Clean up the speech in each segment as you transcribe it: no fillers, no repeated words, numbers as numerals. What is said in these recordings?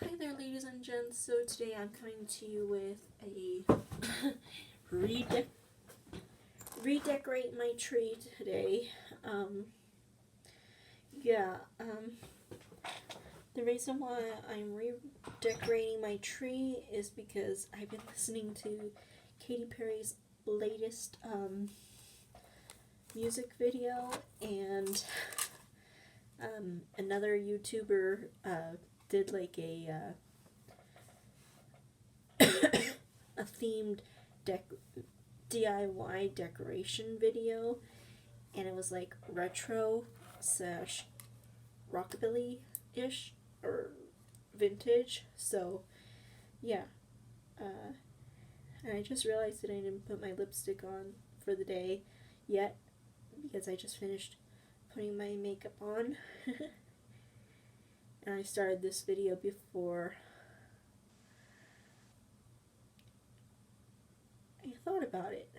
Hi there, ladies and gents. So today I'm coming to you with a redecorate my tree today. Yeah, the reason why I'm redecorating my tree is because I've been listening to Katy Perry's latest music video, and another YouTuber did like a a themed DIY decoration video, and it was like retro slash rockabilly ish or vintage. So yeah, and I just realized that I didn't put my lipstick on for the day yet because I just finished putting my makeup on. And I started this video before I thought about it.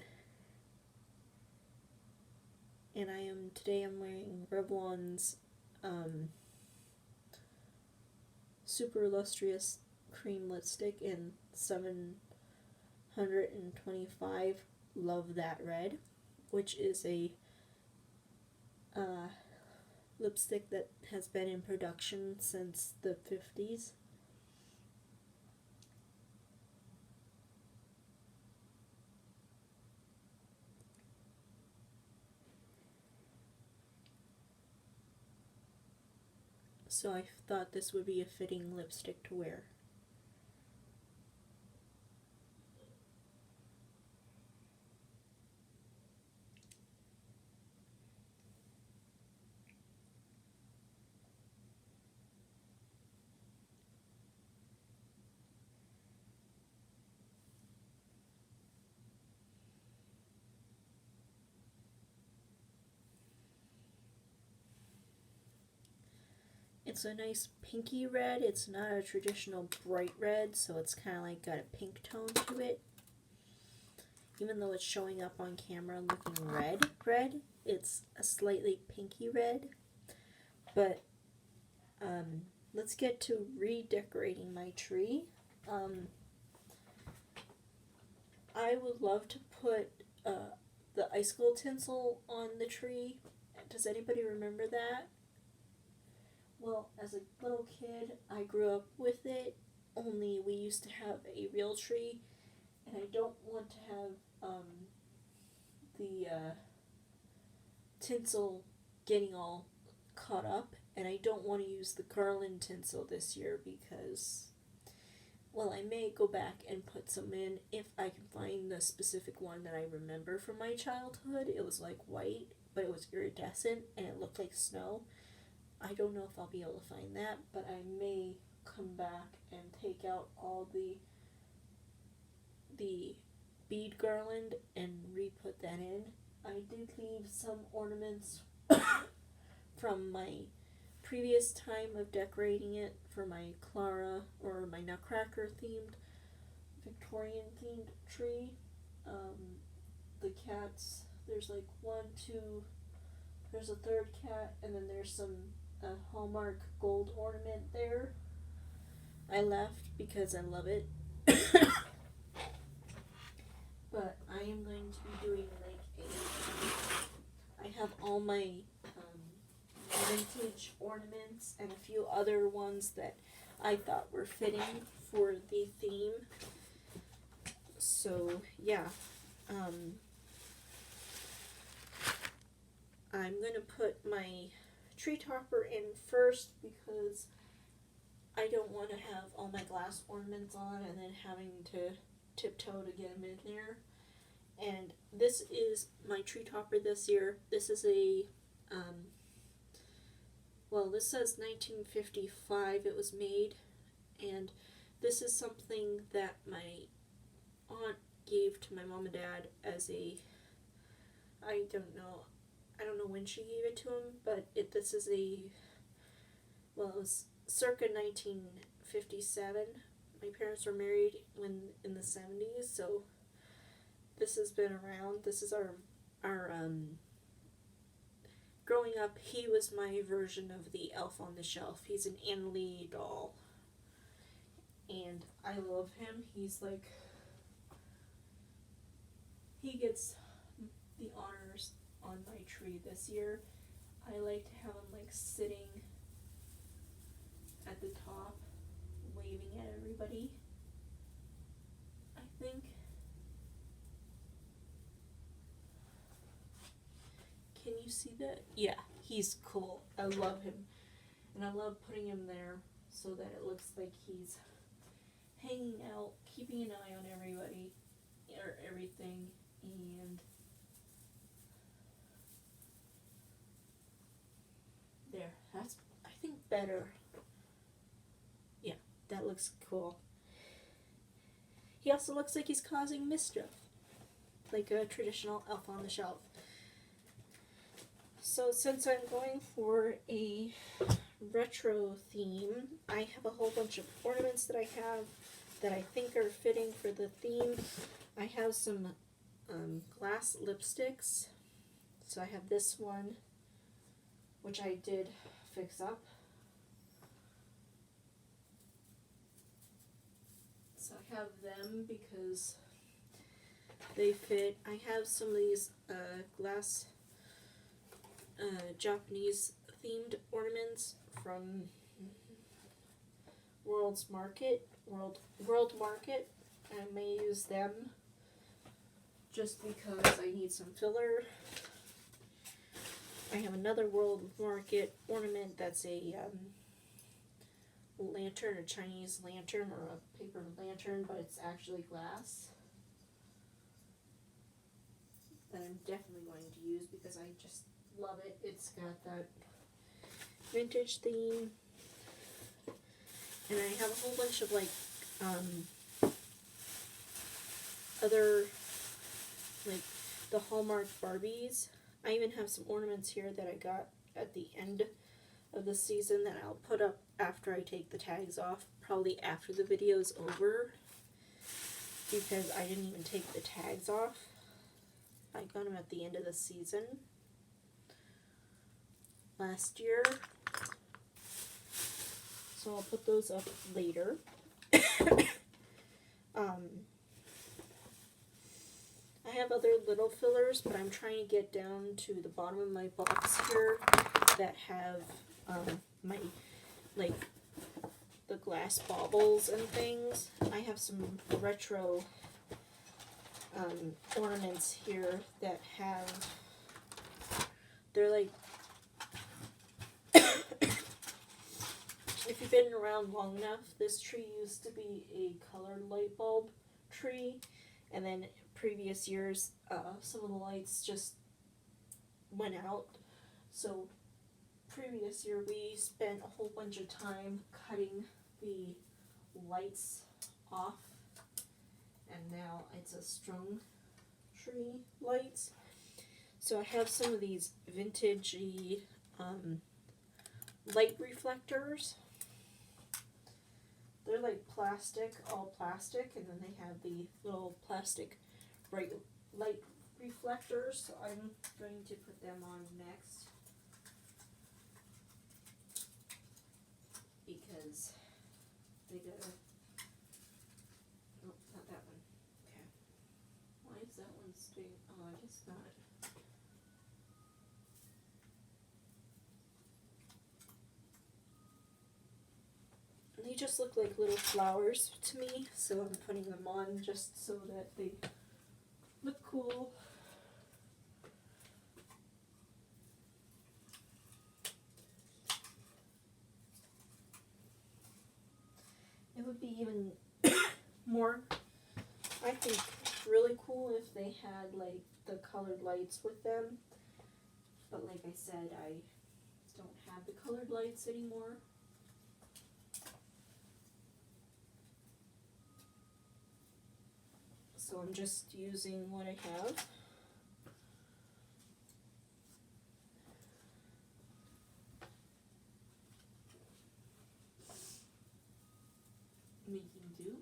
And today I'm wearing Revlon's super lustrous cream lipstick in 725 Love That Red, which is a lipstick that has been in production since the 50s. So I thought this would be a fitting lipstick to wear. It's a nice pinky red. It's not a traditional bright red, so it's kind of like got a pink tone to it. Even though it's showing up on camera looking red, it's a slightly pinky red. But let's get to redecorating my tree. I would love to put the icicle tinsel on the tree. Does anybody remember that? Well, as a little kid, I grew up with it, only we used to have a real tree, and I don't want to have the tinsel getting all caught up, and I don't want to use the garland tinsel this year because, well, I may go back and put some in if I can find the specific one that I remember from my childhood. It was like white, but it was iridescent, and it looked like snow. I don't know if I'll be able to find that, but I may come back and take out all the bead garland and re-put that in. I did leave some ornaments from my previous time of decorating it for my Clara or my Nutcracker themed, Victorian themed tree. The cats, there's like one, two, there's a third cat, and then there's some Hallmark gold ornament there. I left because I love it. But I am going to be doing like I have all my vintage ornaments and a few other ones that I thought were fitting for the theme. So yeah, I'm going to put my tree topper in first because I don't want to have all my glass ornaments on and then having to tiptoe to get them in there. And this is my tree topper this year. This is a, well, this says 1955 it was made, and this is something that my aunt gave to my mom and dad as a, I don't know when she gave it to him, but this is a, well, it was circa 1957. My parents were married in the 70s, so this has been around. This is our growing up, he was my version of the E.L.F. on the shelf. He's an Anna Lee doll. and I love him. He's like, he gets the honors on my tree this year. I like to have him like sitting at the top, waving at everybody. I think. Can you see that? Yeah, he's cool. I love him. And I love putting him there so that it looks like he's hanging out, keeping an eye on everybody or everything, and there. That's, I think, better. Yeah, that looks cool. He also looks like he's causing mischief, like a traditional elf on the shelf. So since I'm going for a retro theme, I have a whole bunch of ornaments that I have that I think are fitting for the theme. I have some glass lipsticks. So I have this one, which I did fix up. So I have them because they fit. I have some of these glass Japanese themed ornaments from World Market. I may use them just because I need some filler. I have another World Market ornament that's a lantern, a Chinese lantern or a paper lantern, but it's actually glass. That I'm definitely going to use because I just love it. It's got that vintage theme. And I have a whole bunch of like other, like the Hallmark Barbies. I even have some ornaments here that I got at the end of the season that I'll put up after I take the tags off, probably after the video's over, because I didn't even take the tags off. I got them at the end of the season last year, so I'll put those up later. I have other little fillers, but I'm trying to get down to the bottom of my box here that have my, like, the glass baubles and things. I have some retro ornaments here that have, they're like, if you've been around long enough, this tree used to be a colored light bulb tree, and then previous years, some of the lights just went out. So previous year we spent a whole bunch of time cutting the lights off, and now it's a strung tree lights. So I have some of these vintagey light reflectors. They're like plastic, all plastic, and then they have the little plastic bright light reflectors. So I'm going to put them on next because they gotta, nope, not that one. Okay. Why is that one staying? Oh, I guess not. They just look like little flowers to me, so I'm putting them on just so that they look cool. It would be even more, I think, really cool if they had like the colored lights with them. But like I said, I don't have the colored lights anymore. So I'm just using what I have. Making do.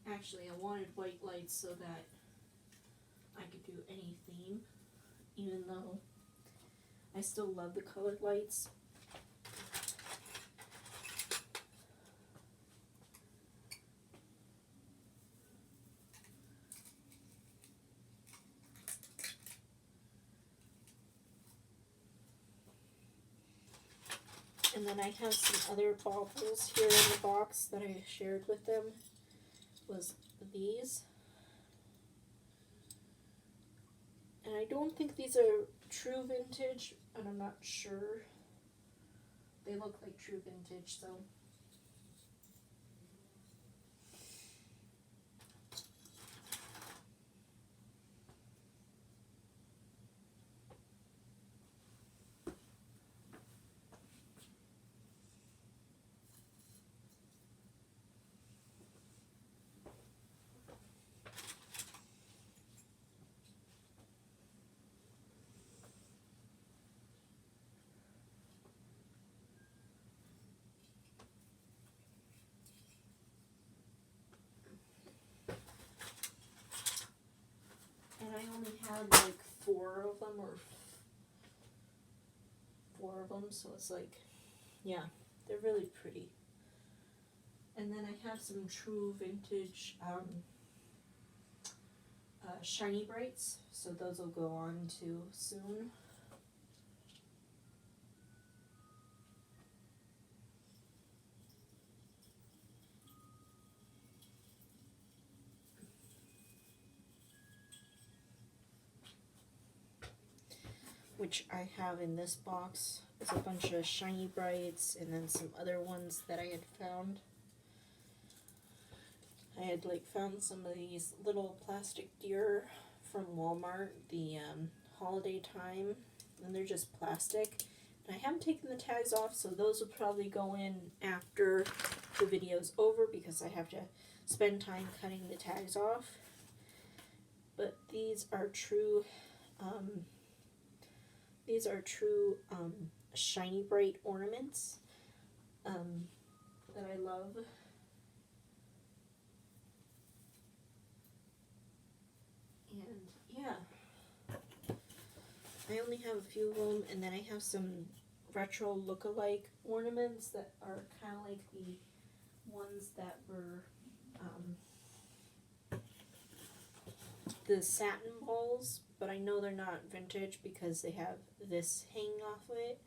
Actually, I wanted white lights so that I could do any theme, even though I still love the colored lights. then I have some other baubles here in the box that I shared with them. Was these. And I don't think these are true vintage, and I'm not sure. They look like true vintage, so. And I only had like 4 of them, so it's like, yeah, they're really pretty. And then I have some true vintage shiny brights, so those will go on too soon. Which I have in this box is a bunch of shiny brights and then some other ones that I had found. I had like found some of these little plastic deer from Walmart, the holiday time, and they're just plastic. And I haven't taken the tags off, so those will probably go in after the video's over because I have to spend time cutting the tags off. But these are true shiny bright ornaments that I love. And yeah, I only have a few of them, and then I have some retro look-alike ornaments that are kind of like the ones that were the satin balls, but I know they're not vintage because they have this hanging off of it.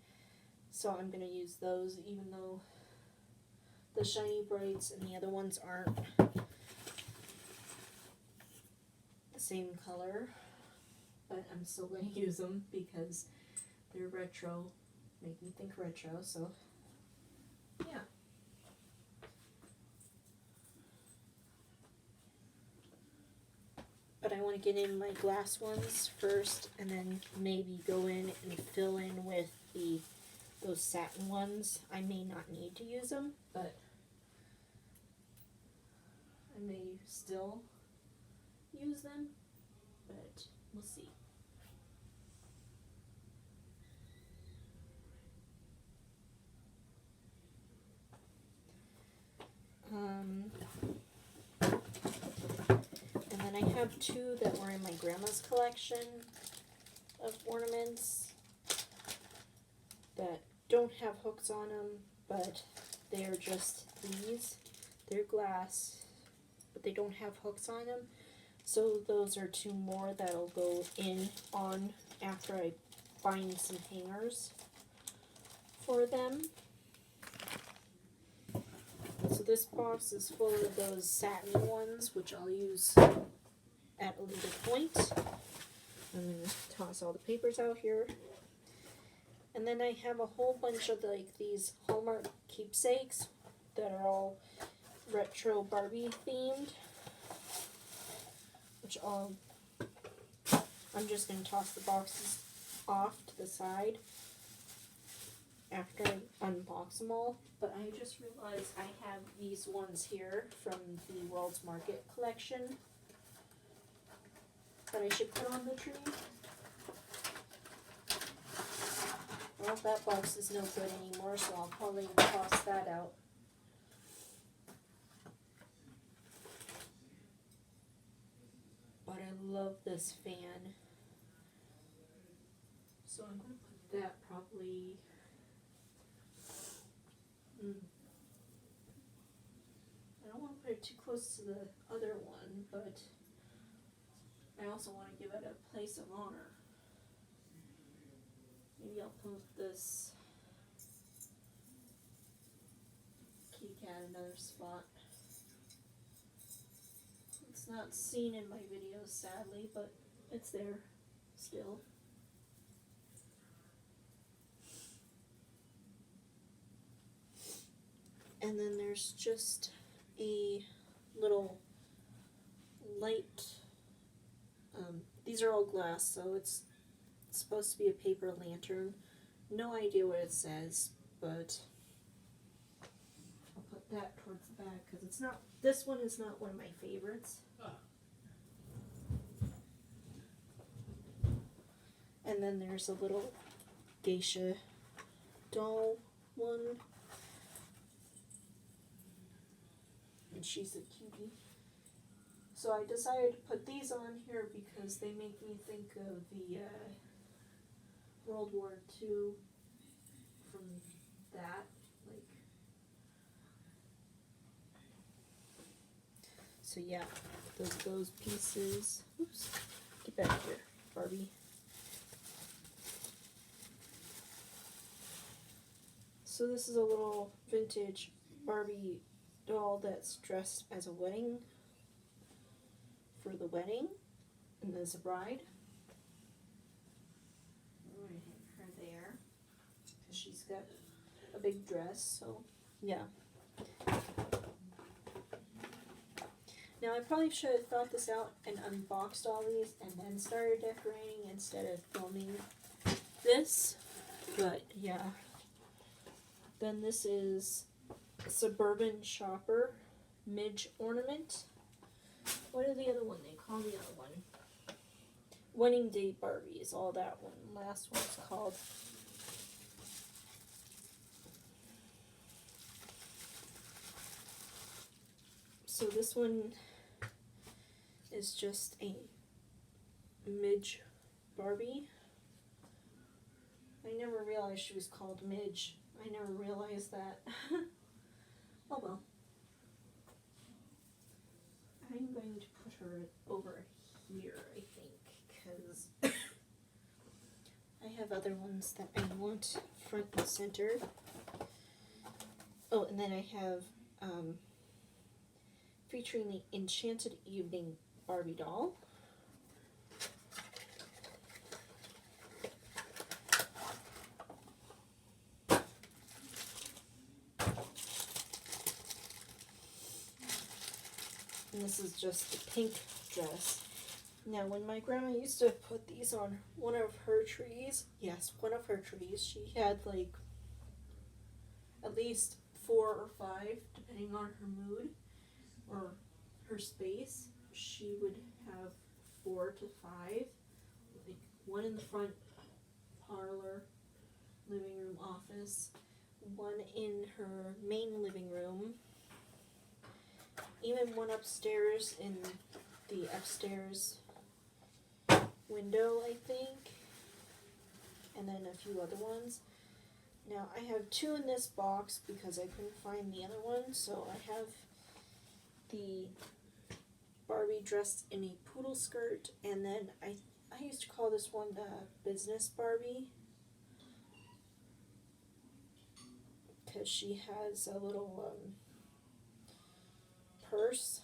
So I'm going to use those, even though the shiny brights and the other ones aren't the same color. But I'm still going to use them because they're retro, make me think retro, so yeah. But I want to get in my glass ones first, and then maybe go in and fill in with those satin ones. I may not need to use them, but I may still use them, but we'll see. And then I have 2 that were in my grandma's collection of ornaments that don't have hooks on them, but they're just these. They're glass, but they don't have hooks on them. So those are 2 more that'll go on after I find some hangers for them. So this box is full of those satin ones, which I'll use at a later point. I'm going to toss all the papers out here. And then I have a whole bunch of like these Hallmark keepsakes that are all retro Barbie themed, which I'm just going to toss the boxes off to the side after I unbox them all. But I just realized I have these ones here from the World's Market collection that I should put on the tree. Well, that box is no good anymore, so I'll probably toss that out. But I love this fan. So I'm going to put that probably... I don't want to put it too close to the other one, but I also want to give it a place of honor. Maybe I'll put this add another spot. It's not seen in my videos, sadly, but it's there still. And then there's just a little light, these are all glass, so it's supposed to be a paper lantern. No idea what it says, but I'll put that towards the back because it's not, this one is not one of my favorites. And then there's a little geisha doll one. And she's a cutie. So I decided to put these on here because they make me think of the World War II from that. Like, so yeah, those pieces. Oops, get back here, Barbie. So this is a little vintage Barbie doll that's dressed as a wedding, for the wedding, and there's a bride. I'm going to hang her there because she's got a big dress, so yeah. Now I probably should have thought this out and unboxed all these and then started decorating instead of filming this, but yeah. Then this is Suburban Shopper Midge Ornament. What is the other one they call the other one? Wedding Day Barbie is all that one. Last one's called. So this one is just a midge Barbie. I never realized she was called Midge. I never realized that. Oh well. I'm going to put her over here, I think, because I have other ones that I want front and center. Oh, and then I have featuring the Enchanted Evening Barbie doll. And this is just a pink dress. Now, when my grandma used to put these on one of her trees, yes, one of her trees, she had like at least 4 or 5, depending on her mood or her space. She would have 4 to 5, like one in the front parlor, living room, office, one in her main living room, even one upstairs in the upstairs window, I think, and then a few other ones. Now I have 2 in this box because I couldn't find the other one, so I have the Barbie dressed in a poodle skirt, and then I used to call this one the business Barbie because she has a little purse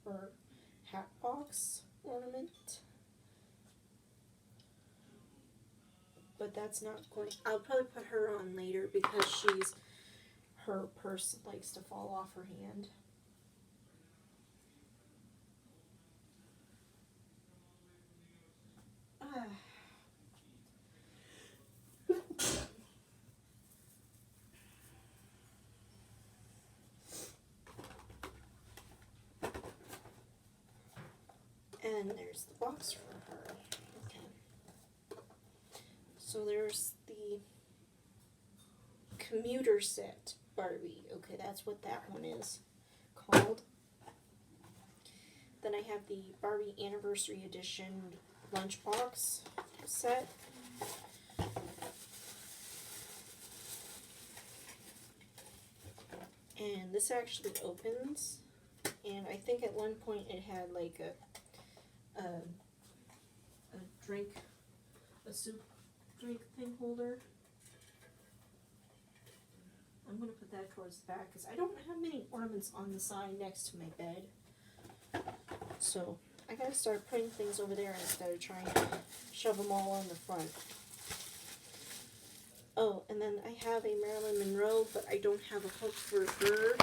or hat box ornament. But that's not going, I'll probably put her on later because her purse likes to fall off her hand. And there's the box for her. Okay. So there's the commuter set Barbie. Okay, that's what that one is called. Then I have the Barbie Anniversary Edition lunchbox set. And this actually opens. And I think at one point it had like a soup drink thing holder. I'm going to put that towards the back because I don't have many ornaments on the side next to my bed. So I got to start putting things over there instead of trying to shove them all on the front. Oh, and then I have a Marilyn Monroe, but I don't have a hook for her.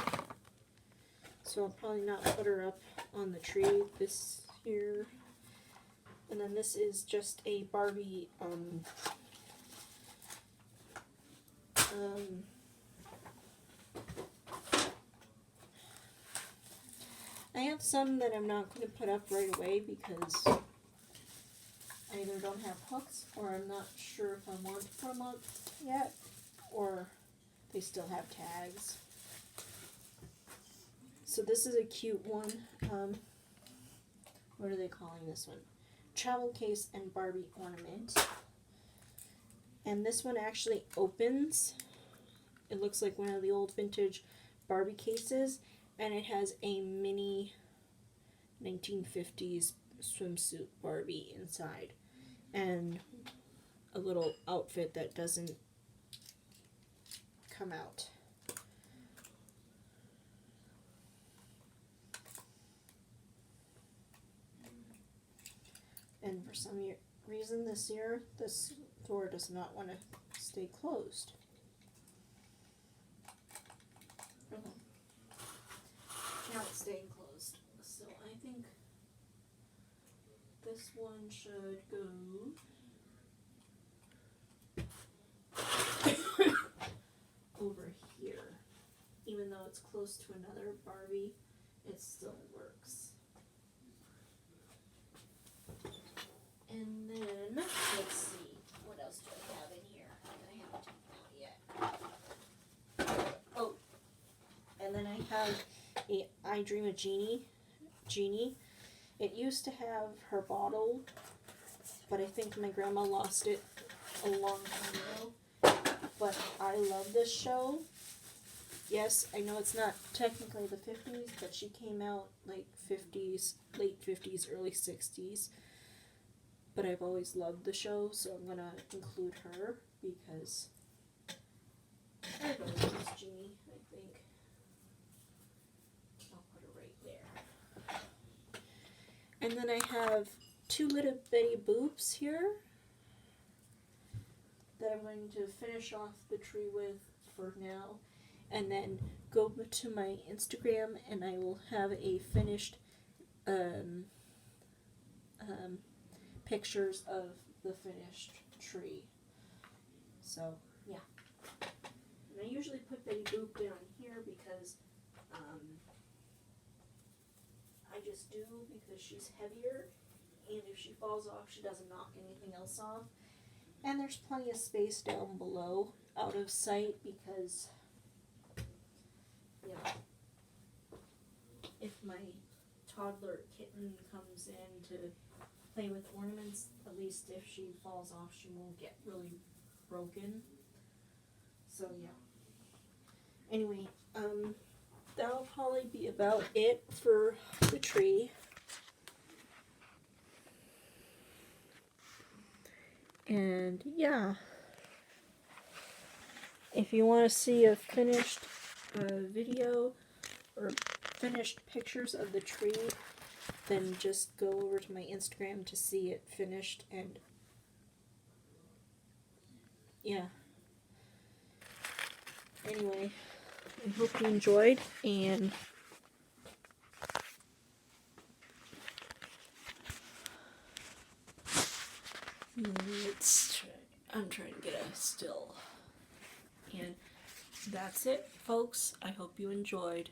So I'll probably not put her up on the tree this year. And then this is just a Barbie, I have some that I'm not going to put up right away because I either don't have hooks or I'm not sure if I want to put them up yet, or they still have tags. So this is a cute one. What are they calling this one? Travel case and Barbie ornament. And this one actually opens. It looks like one of the old vintage Barbie cases, and it has a mini 1950s swimsuit Barbie inside and a little outfit that doesn't come out. And for some reason this year, this door does not want to stay closed. Okay. Now it's staying closed. So I think this one should go over here. Even though it's close to another Barbie, it still works. And then, let's see, what else do I have in here that I haven't taken out yet? Oh, and then I have a I Dream a Genie. It used to have her bottle, but I think my grandma lost it a long time ago. But I love this show. Yes, I know it's not technically the 50s, but she came out like 50s, late 50s, early 60s. But I've always loved the show, so I'm going to include her because I love this Genie, I think. I'll put her right there. And then I have two little bitty boops here that I'm going to finish off the tree with for now. And then go to my Instagram and I will have a finished pictures of the finished tree. So, yeah. And I usually put Betty Boop down here because I just do because she's heavier, and if she falls off, she doesn't knock anything else off. And there's plenty of space down below, out of sight, because, yeah, if my toddler kitten comes in to play with ornaments, at least if she falls off, she won't get really broken. So, yeah. Anyway, that'll probably be about it for the tree. And yeah, if you want to see a finished video or finished pictures of the tree, then just go over to my Instagram to see it finished. And yeah, anyway, I hope you enjoyed, and I'm trying to get a still. And that's it, folks. I hope you enjoyed.